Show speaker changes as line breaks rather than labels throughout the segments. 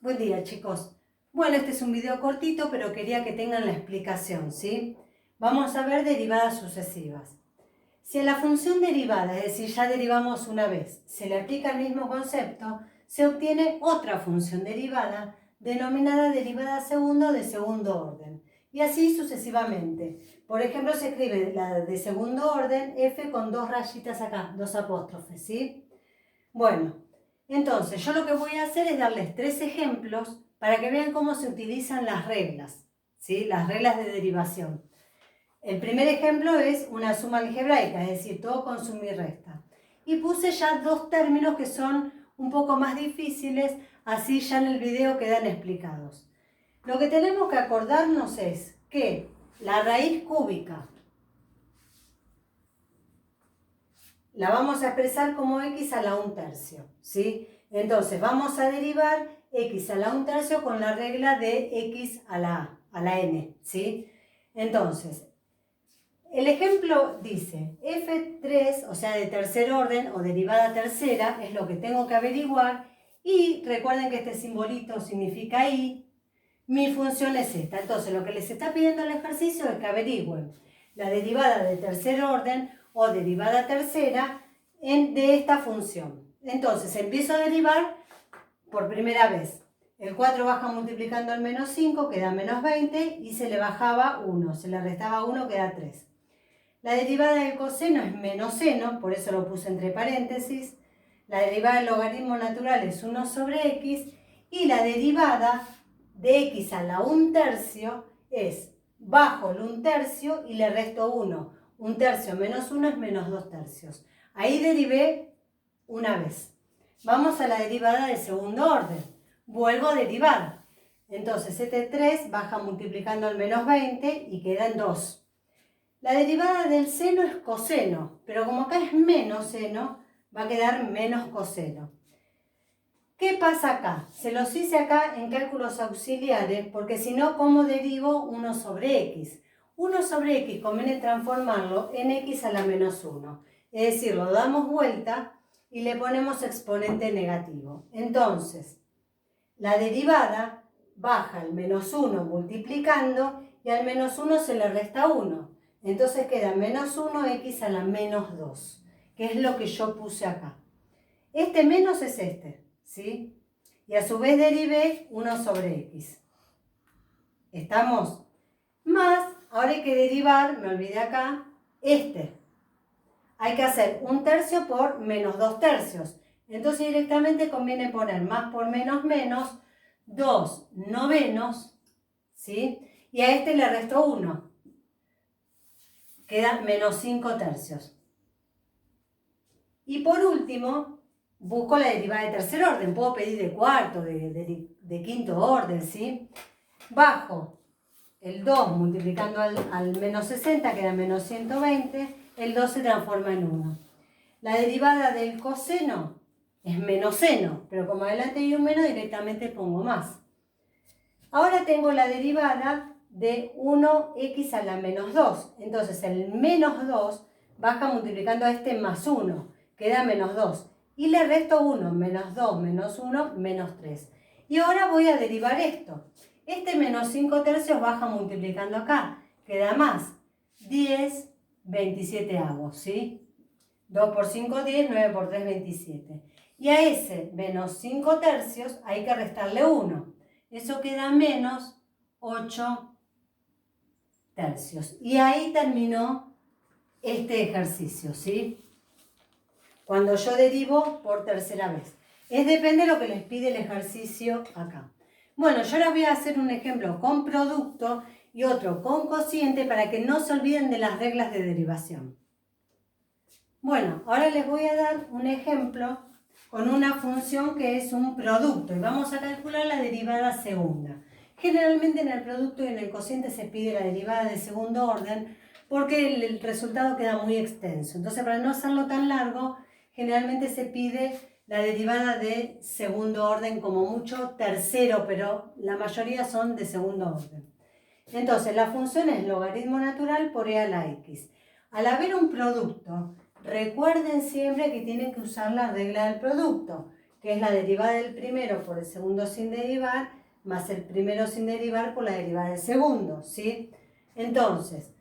Buen día, chicos. Bueno, este es un video cortito, pero quería que tengan la explicación, ¿sí? Vamos a ver derivadas sucesivas. Si a la función derivada, es decir, ya derivamos una vez, se le aplica el mismo concepto, se obtiene otra función derivada, denominada derivada segunda o de segundo orden. Y así sucesivamente. Por ejemplo, se escribe la de segundo orden, f con dos rayitas acá, dos apóstrofes, ¿sí? Bueno, entonces yo lo que voy a hacer es darles 3 ejemplos para que vean cómo se utilizan las reglas, ¿sí? Las reglas de derivación. El primer ejemplo es una suma algebraica, es decir, todo con suma y resta. Y puse ya 2 términos que son un poco más difíciles, así ya en el video quedan explicados. Lo que tenemos que acordarnos es que la raíz cúbica la vamos a expresar como x a la 1/3, ¿sí? Entonces vamos a derivar x a la 1/3 con la regla de x a la n, ¿sí? Entonces, el ejemplo dice f3, o sea, de tercer orden o derivada tercera, es lo que tengo que averiguar. Y recuerden que este simbolito significa y. Mi función es esta. Entonces, lo que les está pidiendo el ejercicio es que averigüen la derivada de tercer orden o derivada tercera de esta función. Entonces, empiezo a derivar por primera vez. El 4 baja multiplicando el menos 5, queda menos 20, y se le bajaba 1, se le restaba 1, queda 3. La derivada del coseno es menos seno, por eso lo puse entre paréntesis. La derivada del logaritmo natural es 1 sobre x, y la derivada de x a la 1/3 es bajo el 1/3 y le resto 1. 1/3 menos 1 es menos 2/3. Ahí derivé una vez. Vamos a la derivada del segundo orden. Vuelvo a derivar. Entonces este 3 baja multiplicando el menos 20 y queda en 2. La derivada del seno es coseno, pero como acá es menos seno, va a quedar menos coseno. ¿Qué pasa acá? Se los hice acá en cálculos auxiliares, porque si no, ¿cómo derivo 1 sobre x? 1 sobre x conviene transformarlo en x a la menos 1. Es decir, lo damos vuelta y le ponemos exponente negativo. Entonces, la derivada baja al menos 1 multiplicando y al menos 1 se le resta 1. Entonces queda menos 1x a la menos 2, que es lo que yo puse acá. Este menos es este, ¿sí? Y a su vez derivé 1 sobre x. ¿Estamos? Más, ahora hay que derivar, me olvidé acá, este. Hay que hacer 1/3 por menos 2/3. Entonces directamente conviene poner más por menos menos, 2 novenos, ¿sí? Y a este le resto 1. Queda menos 5/3. Y por último, busco la derivada de tercer orden. Puedo pedir de cuarto, de quinto orden, ¿sí? Bajo el 2 multiplicando al menos 60, queda menos 120. El 2 se transforma en 1. La derivada del coseno es menos seno, pero como adelante hay un menos, directamente pongo más. Ahora tengo la derivada de 1x a la menos 2. Entonces el menos 2 baja multiplicando a este más 1. Queda menos 2. Y le resto 1. Menos 2 menos 1, menos 3. Y ahora voy a derivar esto. Este menos 5/3 baja multiplicando acá. Queda más 10, 27 avos, ¿sí? 2 por 5, 10, 9 por 3, 27. Y a ese menos 5/3 hay que restarle 1. Eso queda menos 8/3. Y ahí terminó este ejercicio, ¿sí? Cuando yo derivo por tercera vez. Depende de lo que les pide el ejercicio acá. Bueno, yo ahora voy a hacer un ejemplo con producto y otro con cociente para que no se olviden de las reglas de derivación. Bueno, ahora les voy a dar un ejemplo con una función que es un producto y vamos a calcular la derivada segunda. Generalmente en el producto y en el cociente se pide la derivada de segundo orden porque el resultado queda muy extenso. Entonces, para no hacerlo tan largo, generalmente se pide la derivada de segundo orden, como mucho tercero, pero la mayoría son de segundo orden. Entonces, la función es logaritmo natural por e a la x. Al haber un producto, recuerden siempre que tienen que usar la regla del producto, que es la derivada del primero por el segundo sin derivar, más el primero sin derivar por la derivada del segundo, ¿sí? Entonces,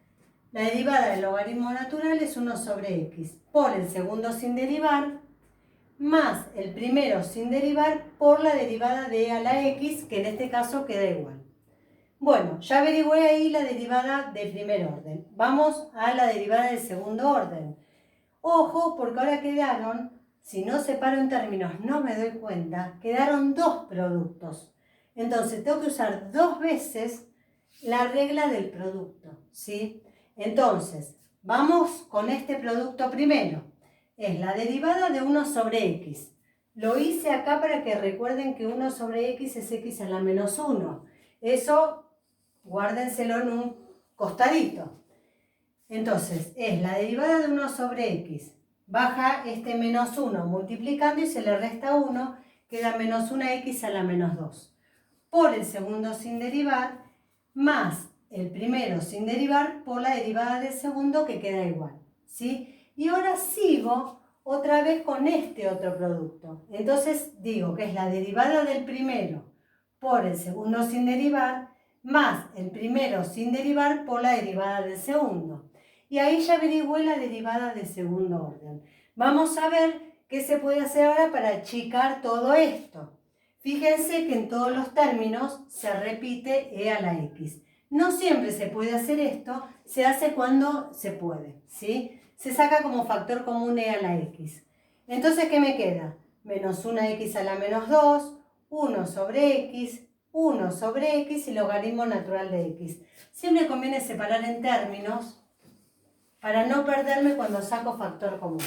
la derivada del logaritmo natural es 1 sobre x por el segundo sin derivar, más el primero sin derivar por la derivada de e a la x, que en este caso queda igual. Bueno, ya averigüé ahí la derivada de primer orden. Vamos a la derivada del segundo orden. Ojo, porque ahora quedaron, si no separo en términos no me doy cuenta, quedaron dos productos. Entonces tengo que usar dos veces la regla del producto, ¿sí? Entonces, vamos con este producto primero. Es la derivada de 1 sobre x. Lo hice acá para que recuerden que 1 sobre x es x a la menos 1. Eso guárdenselo en un costadito. Entonces, es la derivada de 1 sobre x. Baja este menos 1 multiplicando y se le resta 1, queda menos 1x a la menos 2. Por el segundo sin derivar, más el primero sin derivar por la derivada del segundo, que queda igual, ¿sí? Y ahora sigo otra vez con este otro producto. Entonces digo que es la derivada del primero por el segundo sin derivar, más el primero sin derivar por la derivada del segundo. Y ahí ya averigüé la derivada de segundo orden. Vamos a ver qué se puede hacer ahora para achicar todo esto. Fíjense que en todos los términos se repite e a la x. No siempre se puede hacer esto, se hace cuando se puede, ¿sí? Se saca como factor común e a la x. Entonces, ¿qué me queda? Menos 1x a la menos 2, 1 sobre x, 1 sobre x y logaritmo natural de x. Siempre conviene separar en términos para no perderme cuando saco factor común.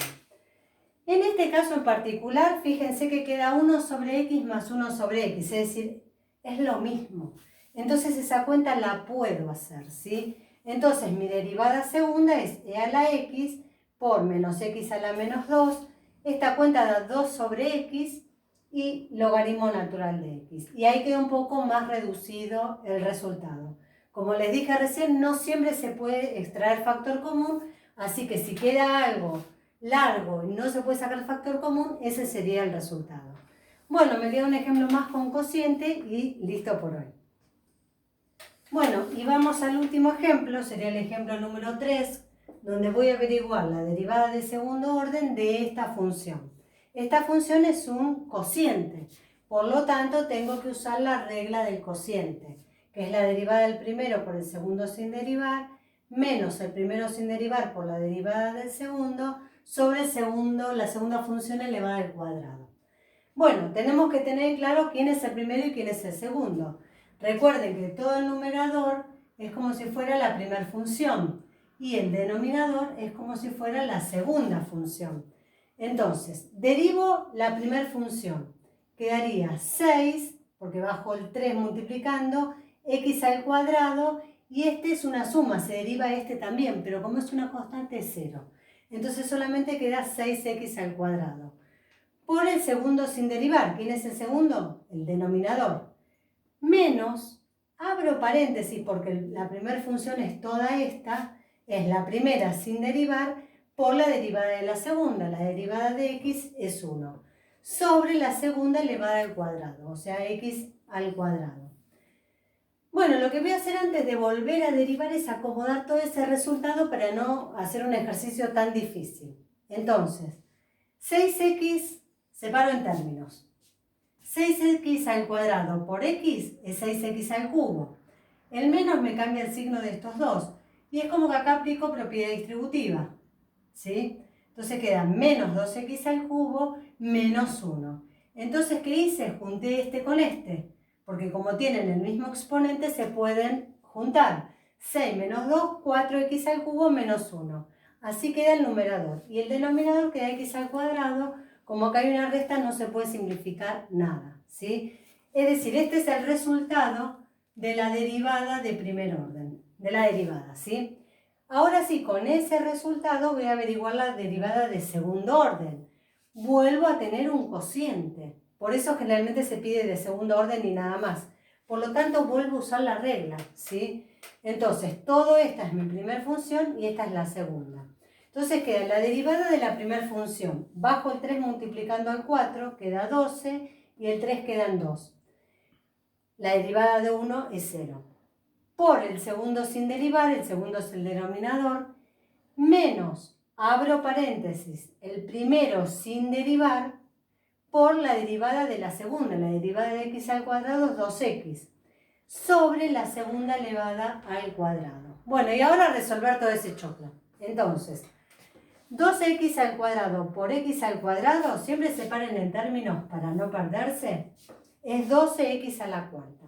En este caso en particular, fíjense que queda 1 sobre x más 1 sobre x, es decir, es lo mismo. Entonces esa cuenta la puedo hacer, ¿sí? Entonces mi derivada segunda es e a la x por menos x a la menos 2. Esta cuenta da 2 sobre x y logaritmo natural de x. Y ahí queda un poco más reducido el resultado. Como les dije recién, no siempre se puede extraer factor común, así que si queda algo largo y no se puede sacar el factor común, ese sería el resultado. Bueno, me queda un ejemplo más con cociente y listo por hoy. Bueno, y vamos al último ejemplo, sería el ejemplo número 3, donde voy a averiguar la derivada de segundo orden de esta función. Esta función es un cociente, por lo tanto tengo que usar la regla del cociente, que es la derivada del primero por el segundo sin derivar, menos el primero sin derivar por la derivada del segundo, sobre el segundo, la segunda función elevada al cuadrado. Bueno, tenemos que tener claro quién es el primero y quién es el segundo. Recuerden que todo el numerador es como si fuera la primera función y el denominador es como si fuera la segunda función. Entonces, derivo la primera función. Quedaría 6, porque bajo el 3 multiplicando, x al cuadrado, y este es una suma, se deriva este también, pero como es una constante es 0. Entonces solamente queda 6x al cuadrado. Por el segundo sin derivar. ¿Quién es el segundo? El denominador. Menos, abro paréntesis porque la primera función es toda esta, es la primera sin derivar por la derivada de la segunda. La derivada de x es 1. Sobre la segunda elevada al cuadrado, o sea, x al cuadrado. Bueno, lo que voy a hacer antes de volver a derivar es acomodar todo ese resultado para no hacer un ejercicio tan difícil. Entonces, 6x, separo en términos. 6x al cuadrado por x es 6x al cubo. El menos me cambia el signo de estos dos. Y es como que acá aplico propiedad distributiva, ¿sí? Entonces queda menos 2x al cubo menos 1. Entonces, ¿qué hice? Junté este con este. Porque como tienen el mismo exponente, se pueden juntar. 6 menos 2, 4x al cubo menos 1. Así queda el numerador. Y el denominador queda x al cuadrado. Como acá hay una resta, no se puede simplificar nada, ¿sí? Es decir, este es el resultado de la derivada de primer orden, de la derivada, ¿sí? Ahora sí, con ese resultado voy a averiguar la derivada de segundo orden. Vuelvo a tener un cociente. Por eso generalmente se pide de segundo orden y nada más. Por lo tanto, vuelvo a usar la regla, ¿sí? Entonces, todo esta es mi primera función y esta es la segunda. Entonces queda la derivada de la primera función. Bajo el 3 multiplicando al 4, queda 12 y el 3 queda en 2. La derivada de 1 es 0. Por el segundo sin derivar, el segundo es el denominador, menos, abro paréntesis, el primero sin derivar, por la derivada de la segunda. La derivada de x al cuadrado es 2x, sobre la segunda elevada al cuadrado. Bueno, y ahora resolver todo ese choclo. Entonces, 2x al cuadrado por x al cuadrado, siempre separen en términos para no perderse, es 12x a la cuarta.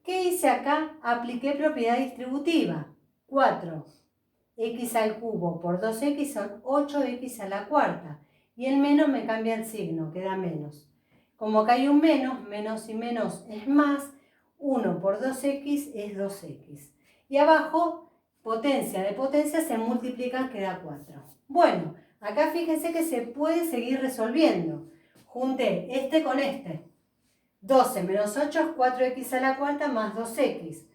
¿Qué hice acá? Apliqué propiedad distributiva. 4x al cubo por 2x son 8x a la cuarta. Y el menos me cambia el signo, queda menos. Como acá hay un menos, menos y menos es más, 1 por 2x es 2x. Y abajo, potencia de potencia se multiplica, queda 4. Bueno, acá fíjense que se puede seguir resolviendo. Junté este con este. 12 menos 8 es 4x a la cuarta más 2x.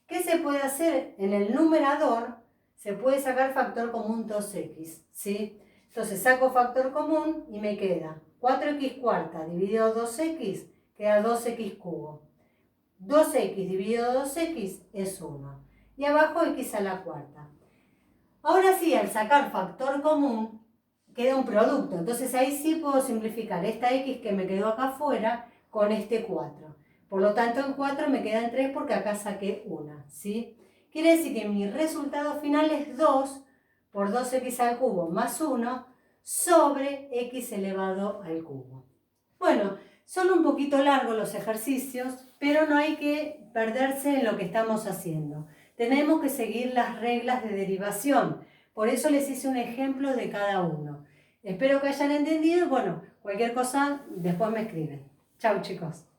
¿Qué se puede hacer? En el numerador se puede sacar factor común 2x, ¿sí? Entonces saco factor común y me queda 4x cuarta dividido 2x, queda 2x cubo. 2x dividido 2x es 1. Y abajo x a la cuarta. Ahora sí, al sacar factor común, queda un producto. Entonces ahí sí puedo simplificar esta x que me quedó acá afuera con este 4. Por lo tanto, en 4 me quedan 3 porque acá saqué una, ¿sí? Quiere decir que mi resultado final es 2 por 2x al cubo más 1 sobre x elevado al cubo. Bueno, son un poquito largos los ejercicios, pero no hay que perderse en lo que estamos haciendo. Tenemos que seguir las reglas de derivación. Por eso les hice un ejemplo de cada uno. Espero que hayan entendido y bueno, cualquier cosa después me escriben. Chao chicos.